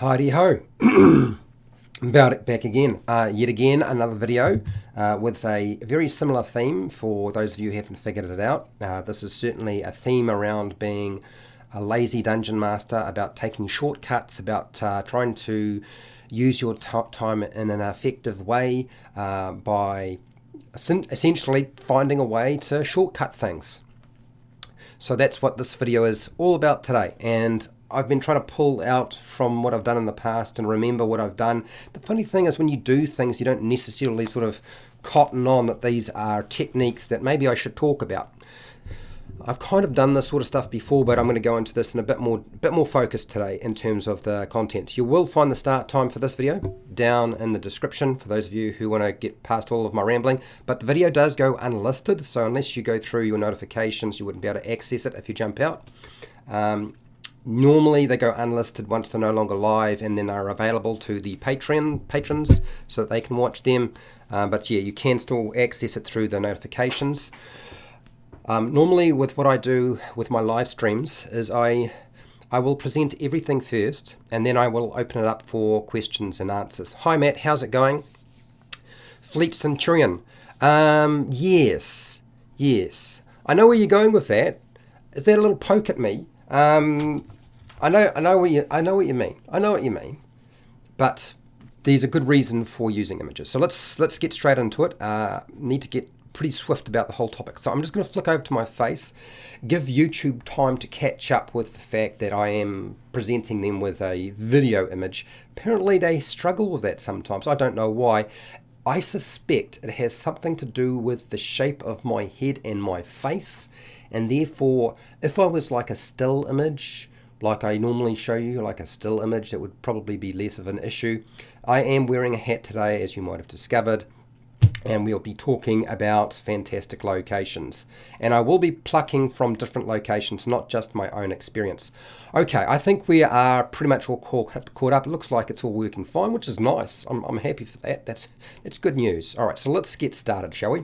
Heidi ho, back again, yet again another video with a very similar theme for those of you who haven't figured it out. This is certainly a theme around being a lazy dungeon master, about taking shortcuts, about trying to use your time in an effective way by essentially finding a way to shortcut things. So that's what this video is all about today, and I've been trying to pull out from what I've done in the past and remember what I've done. The funny thing is when you do things, you don't necessarily sort of cotton on that these are techniques that maybe I should talk about. I've kind of done this sort of stuff before, but I'm going to go into this in a bit more focused today in terms of the content. You will find the start time for this video down in the description for those of you who want to get past all of my rambling. But the video does go unlisted, so unless you go through your notifications, you wouldn't be able to access it if you jump out. Normally they go unlisted once they're no longer live, and then are available to the patrons so that they can watch them. But yeah, you can still access it through the notifications. Normally with what I do with my live streams is I will present everything first, and then I will open it up for questions and answers. Hi Matt, how's it going? Fleet Centurion. Yes. I know where you're going with that. Is that a little poke at me? I know what you mean. But there's a good reason for using images. So let's get straight into it. Need to get pretty swift about the whole topic. So I'm just going to flick over to my face, give YouTube time to catch up with the fact that I am presenting them with a video image. Apparently they struggle with that sometimes. I don't know why. I suspect it has something to do with the shape of my head and my face, and therefore if I was like a still image, like I normally show you, like a still image, that would probably be less of an issue. I am wearing a hat today, as you might have discovered, and we'll be talking about fantastic locations. And I will be plucking from different locations, not just my own experience. Okay, I think we are pretty much all caught up. It looks like it's all working fine, which is nice. I'm happy for that. That's good news. All right, so let's get started, shall we?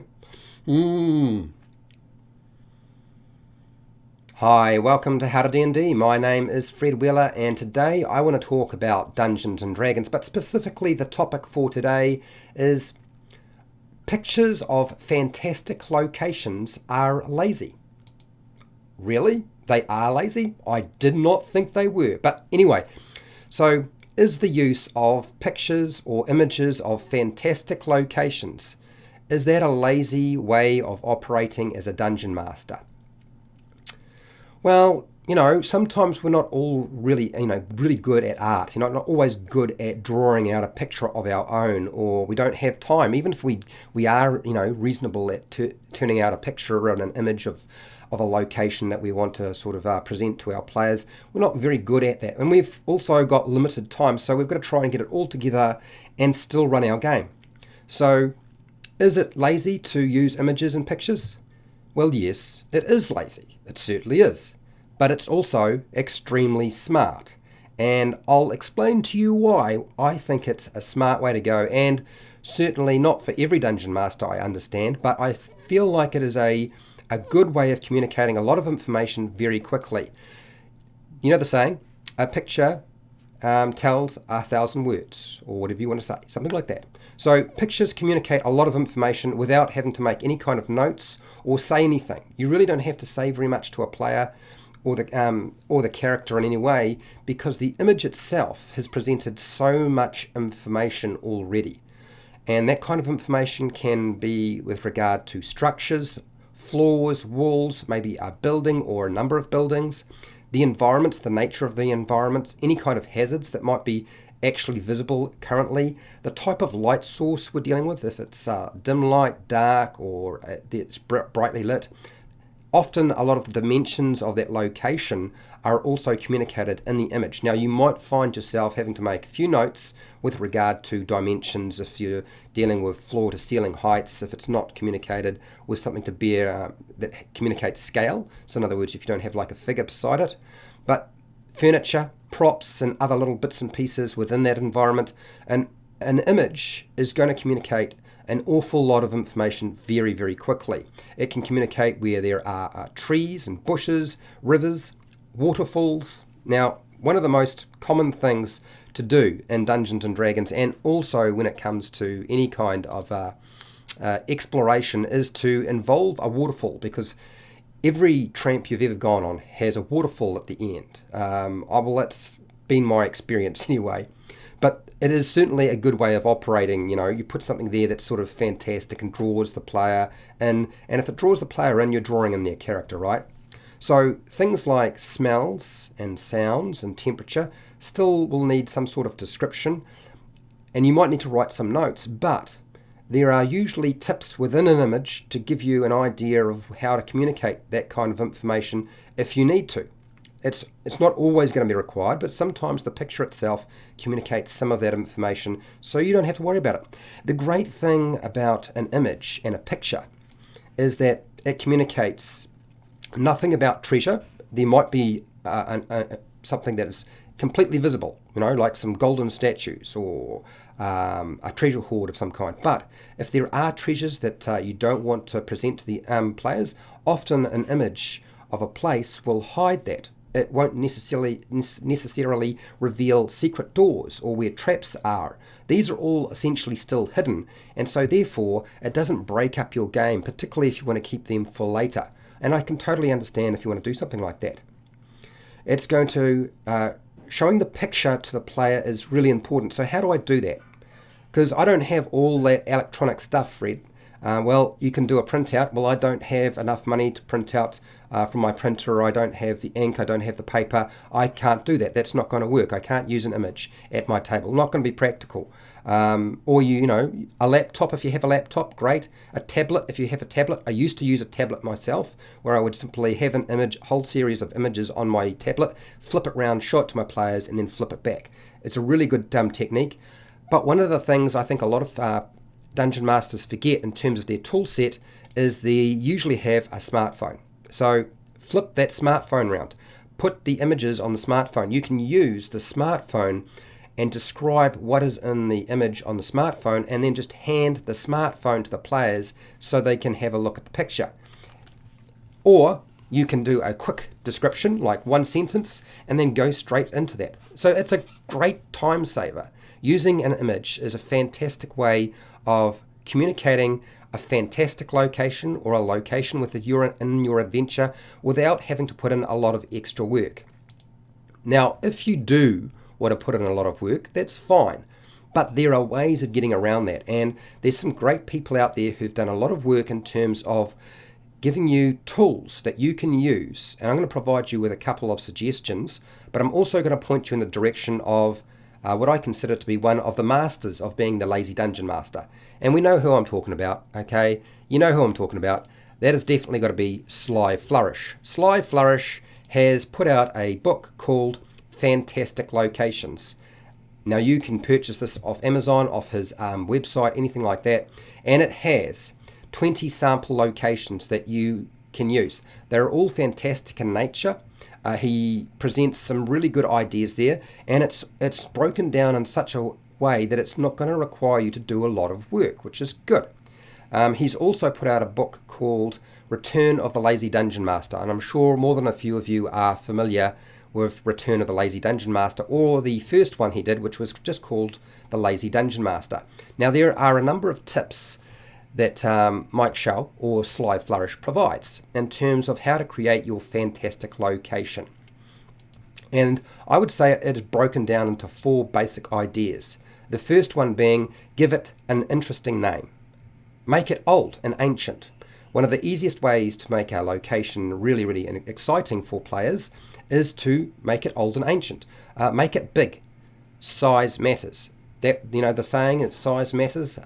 Hi, welcome to HowtoDandD. My name is Fred Wheeler, and today I want to talk about Dungeons and Dragons, but specifically the topic for today is pictures of fantastic locations are lazy. Really? They are lazy? I did not think they were. But anyway, so is the use of pictures or images of fantastic locations, is that a lazy way of operating as a dungeon master? Well, sometimes we're not all really good at art. Not always good at drawing out a picture of our own, or we don't have time. Even if we are, reasonable at turning out a picture and an image of a location that we want to sort of present to our players, we're not very good at that. And we've also got limited time, so we've got to try and get it all together and still run our game. So, is it lazy to use images and pictures? Well, yes, it is lazy. It certainly is. But it's also extremely smart. And I'll explain to you why I think it's a smart way to go. And certainly not for every dungeon master, I understand, but I feel like it is a good way of communicating a lot of information very quickly. You know the saying, a picture tells 1,000 words, or whatever you want to say, something like that. So pictures communicate a lot of information without having to make any kind of notes or say anything. You really don't have to say very much to a player or the character in any way, because the image itself has presented so much information already. And that kind of information can be with regard to structures, floors, walls, maybe a building or a number of buildings, the environments, the nature of the environments, any kind of hazards that might be actually visible currently, the type of light source we're dealing with, if it's dim light, dark, or it's brightly lit. Often a lot of the dimensions of that location are also communicated in the image. Now you might find yourself having to make a few notes with regard to dimensions if you're dealing with floor to ceiling heights, if it's not communicated with something to bear that communicates scale. So in other words, if you don't have like a figure beside it. But furniture, props, and other little bits and pieces within that environment, and an image is going to communicate an awful lot of information very, very quickly. It can communicate where there are trees and bushes, rivers, waterfalls. Now, one of the most common things to do in Dungeons and Dragons, and also when it comes to any kind of exploration, is to involve a waterfall, because every tramp you've ever gone on has a waterfall at the end. Well, that's been my experience anyway. But it is certainly a good way of operating. You put something there that's sort of fantastic and draws the player in. And if it draws the player in, you're drawing in their character, right? So things like smells and sounds and temperature still will need some sort of description. And you might need to write some notes, but there are usually tips within an image to give you an idea of how to communicate that kind of information if you need to. It's not always going to be required, but sometimes the picture itself communicates some of that information, so you don't have to worry about it. The great thing about an image and a picture is that it communicates nothing about treasure. There might be something that is completely visible, like some golden statues or a treasure hoard of some kind. But if there are treasures that you don't want to present to the players, often an image of a place will hide that. It won't necessarily reveal secret doors or where traps are. These are all essentially still hidden, and so therefore it doesn't break up your game, particularly if you want to keep them for later. And I can totally understand if you want to do something like that. It's going to showing the picture to the player is really important. So how do I do that? Because I don't have all that electronic stuff, Fred. Well, you can do a printout. Well, I don't have enough money to print out from my printer. I don't have the ink. I don't have the paper. I can't do that. That's not going to work. I can't use an image at my table. Not going to be practical. Or a laptop, if you have a laptop, great. A tablet, if you have a tablet. I used to use a tablet myself, where I would simply have an image, whole series of images on my tablet, flip it around, show it to my players, and then flip it back. It's a really good technique. But one of the things I think a lot of Dungeon Masters forget in terms of their tool set is they usually have a smartphone. So flip that smartphone around. Put the images on the smartphone. You can use the smartphone and describe what is in the image on the smartphone, and then just hand the smartphone to the players so they can have a look at the picture. Or you can do a quick description, like one sentence, and then go straight into that. So it's a great time saver. Using an image is a fantastic way of communicating a fantastic location or a location in your adventure without having to put in a lot of extra work. Now, if you do want to put in a lot of work, that's fine. But there are ways of getting around that. And there's some great people out there who've done a lot of work in terms of giving you tools that you can use. And I'm going to provide you with a couple of suggestions, but I'm also going to point you in the direction of what I consider to be one of the masters of being the lazy dungeon master. And we know who I'm talking about, okay? You know who I'm talking about. That has definitely got to be Sly Flourish. Sly Flourish has put out a book called Fantastic Locations. Now you can purchase this off Amazon, off his website, anything like that. And it has 20 sample locations that you can use. They're all fantastic in nature. He presents some really good ideas there, and it's broken down in such a way that it's not going to require you to do a lot of work, which is good. He's also put out a book called Return of the Lazy Dungeon Master, and I'm sure more than a few of you are familiar with Return of the Lazy Dungeon Master, or the first one he did, which was just called The Lazy Dungeon Master. Now there are a number of tips that Mike Shell or Sly Flourish provides in terms of how to create your fantastic location. And I would say it is broken down into 4 basic ideas. The first one being, give it an interesting name. Make it old and ancient. One of the easiest ways to make our location really, really exciting for players is to make it old and ancient. Make it big. Size matters. That, the saying that size matters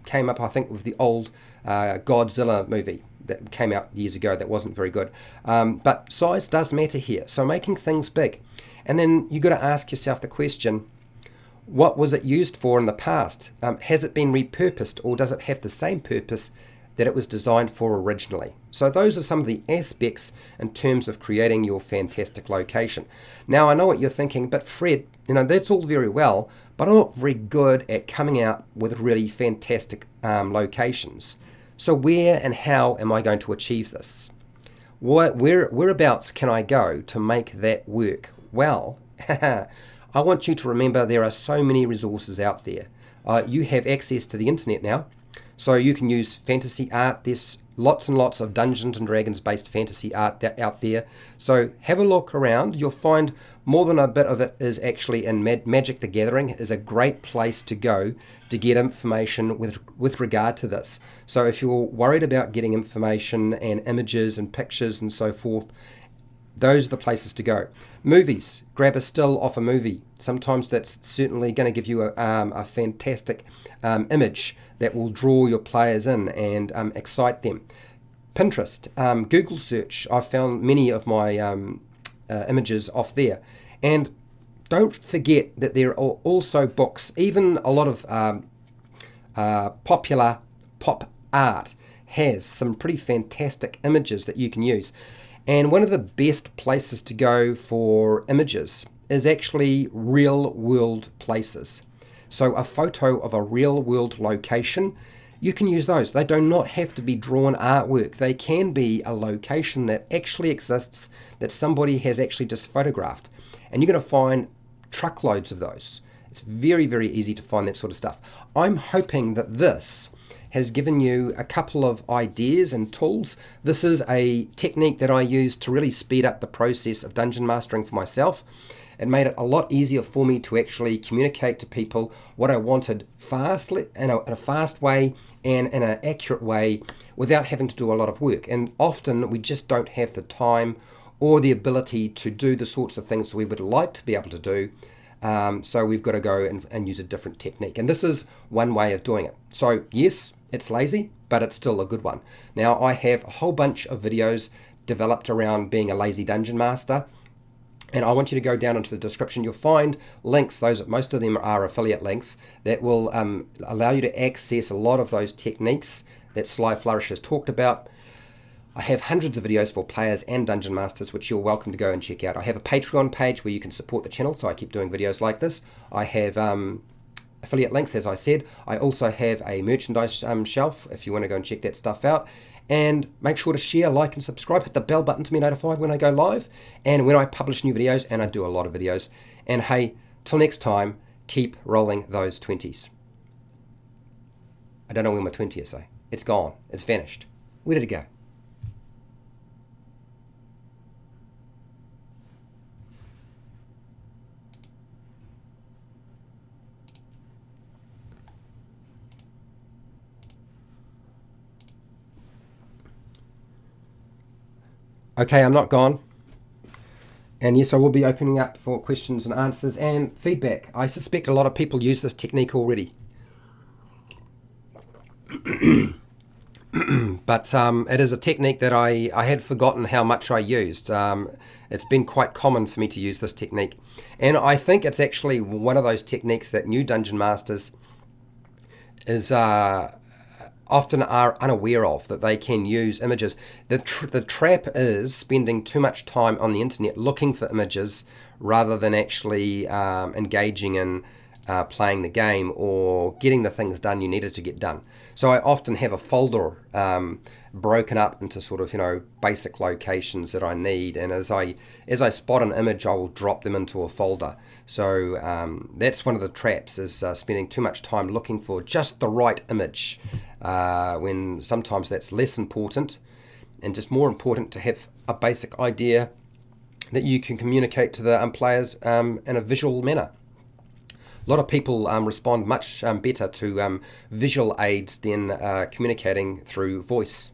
came up, I think, with the old Godzilla movie that came out years ago that wasn't very good. But size does matter here. So making things big. And then you've got to ask yourself the question, what was it used for in the past? Has it been repurposed, or does it have the same purpose that it was designed for originally? So those are some of the aspects in terms of creating your fantastic location. Now, I know what you're thinking, but Fred, that's all very well, but I'm not very good at coming out with really fantastic locations. So where and how am I going to achieve this? Whereabouts can I go to make that work? Well, I want you to remember there are so many resources out there. You have access to the internet now, so you can use fantasy art. There's lots and lots of Dungeons and Dragons based fantasy art out there. So have a look around. You'll find more than a bit of it is actually in Magic the Gathering is a great place to go to get information with regard to this. So if you're worried about getting information and images and pictures and so forth, those are the places to go. Movies, grab a still off a movie. Sometimes that's certainly going to give you a fantastic image that will draw your players in and excite them. Pinterest, Google search. I've found many of my images off there. And don't forget that there are also books, even a lot of popular pop art has some pretty fantastic images that you can use. And one of the best places to go for images is actually real world places. So a photo of a real world location, you can use those. They do not have to be drawn artwork. They can be a location that actually exists that somebody has actually just photographed. And you're going to find truckloads of those. It's very, very easy to find that sort of stuff. I'm hoping that this has given you a couple of ideas and tools. This is a technique that I use to really speed up the process of dungeon mastering for myself. It made it a lot easier for me to actually communicate to people what I wanted fastly, in a fast way and in an accurate way without having to do a lot of work. And often we just don't have the time or the ability to do the sorts of things we would like to be able to do. So we've got to go and use a different technique. And this is one way of doing it. So yes, it's lazy, but it's still a good one. Now I have a whole bunch of videos developed around being a lazy dungeon master. And I want you to go down into the description. You'll find links, most of them are affiliate links, that will allow you to access a lot of those techniques that Sly Flourish has talked about. I have hundreds of videos for players and dungeon masters, which you're welcome to go and check out. I have a Patreon page where you can support the channel, so I keep doing videos like this. I have affiliate links, as I said. I also have a merchandise shelf if you want to go and check that stuff out. And make sure to share, like, and subscribe. Hit the bell button to be notified when I go live and when I publish new videos, and I do a lot of videos. And hey, till next time, keep rolling those 20s. I don't know where my 20 is though. It's gone. It's vanished. Where did it go? Okay, I'm not gone. And yes, I will be opening up for questions and answers and feedback. I suspect a lot of people use this technique already. But it is a technique that I had forgotten how much I used. It's been quite common for me to use this technique. And I think it's actually one of those techniques that new dungeon masters is often are unaware of, that they can use images. The trap is spending too much time on the internet looking for images rather than actually engaging in playing the game or getting the things done you needed to get done. So I often have a folder broken up into sort of, basic locations that I need, and as I spot an image, I will drop them into a folder. So that's one of the traps, is spending too much time looking for just the right image, when sometimes that's less important and just more important to have a basic idea that you can communicate to the players in a visual manner. A lot of people respond much better to visual aids than communicating through voice.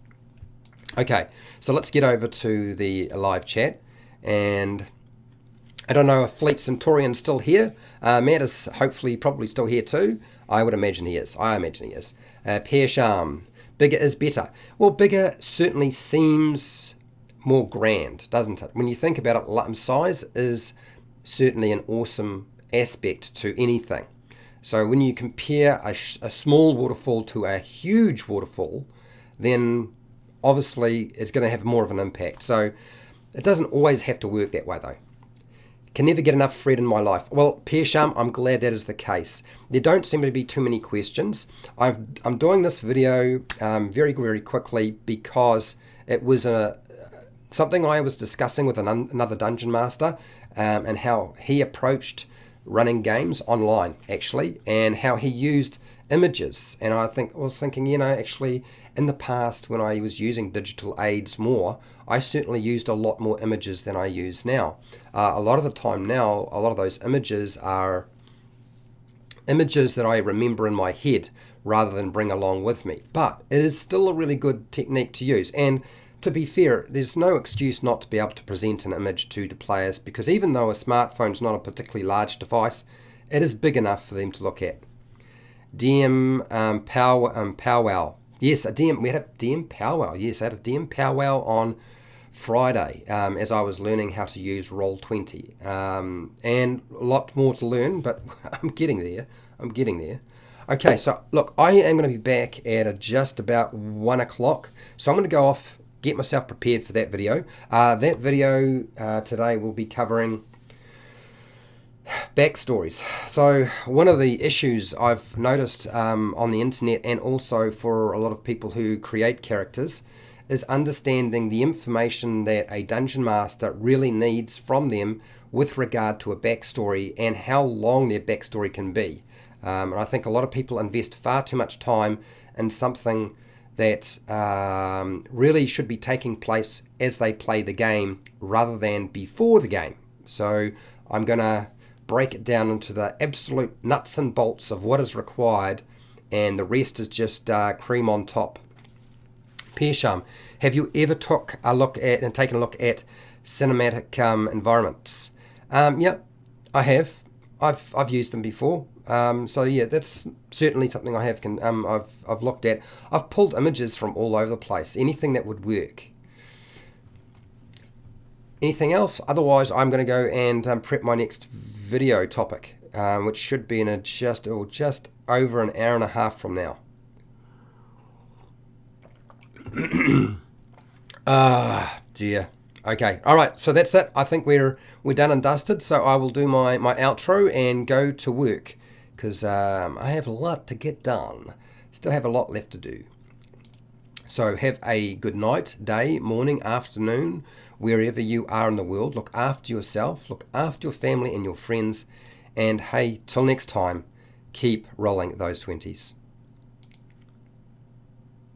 Okay, so let's get over to the live chat. And I don't know if Fleet Centurion's still here. Matt is probably still here too. I would imagine he is. Pierre Charm, bigger is better. Well, bigger certainly seems more grand, doesn't it? When you think about it, size is certainly an awesome aspect to anything. So when you compare a small waterfall to a huge waterfall, then obviously it's going to have more of an impact. So it doesn't always have to work that way though. Can never get enough Fred in my life. Well, Pierre Sham, I'm glad that is the case. There don't seem to be too many questions. I'm doing this video very, very quickly because it was something I was discussing with another dungeon master. and how he approached running games online, actually, and how he used images. And I was thinking, actually, in the past when I was using digital aids more, I certainly used a lot more images than I use now. A lot of the time now, a lot of those images are images that I remember in my head rather than bring along with me. But it is still a really good technique to use. And to be fair, there's no excuse not to be able to present an image to the players, because even though a smartphone's not a particularly large device, it is big enough for them to look at. DM powwow. Yes, we had a DM powwow. Yes, I had a DM powwow on Friday as I was learning how to use Roll20. And a lot more to learn, but I'm getting there. Okay, so look, I am going to be back at just about 1 o'clock. So I'm going to go off, get myself prepared for that video. That video today will be covering backstories. So one of the issues I've noticed on the internet, and also for a lot of people who create characters, is understanding the information that a dungeon master really needs from them with regard to a backstory and how long their backstory can be. And I think a lot of people invest far too much time in something that really should be taking place as they play the game rather than before the game. So I'm going to break it down into the absolute nuts and bolts of what is required, and the rest is just cream on top. Piersham, have you ever taken a look at cinematic environments? Yep, I have. I've used them before. So yeah, that's certainly something I have. I've looked at. I've pulled images from all over the place. Anything that would work. Anything else? Otherwise, I'm going to go and prep my next video topic, which should be in just over an hour and a half from now. Dear. Okay, all right, so that's it. I think we're done and dusted, so I will do my outro and go to work, because I have a lot to get done. Still have a lot left to do. So have a good night, day, morning, afternoon, wherever you are in the world. Look after yourself, look after your family and your friends, and hey, till next time, keep rolling those 20s.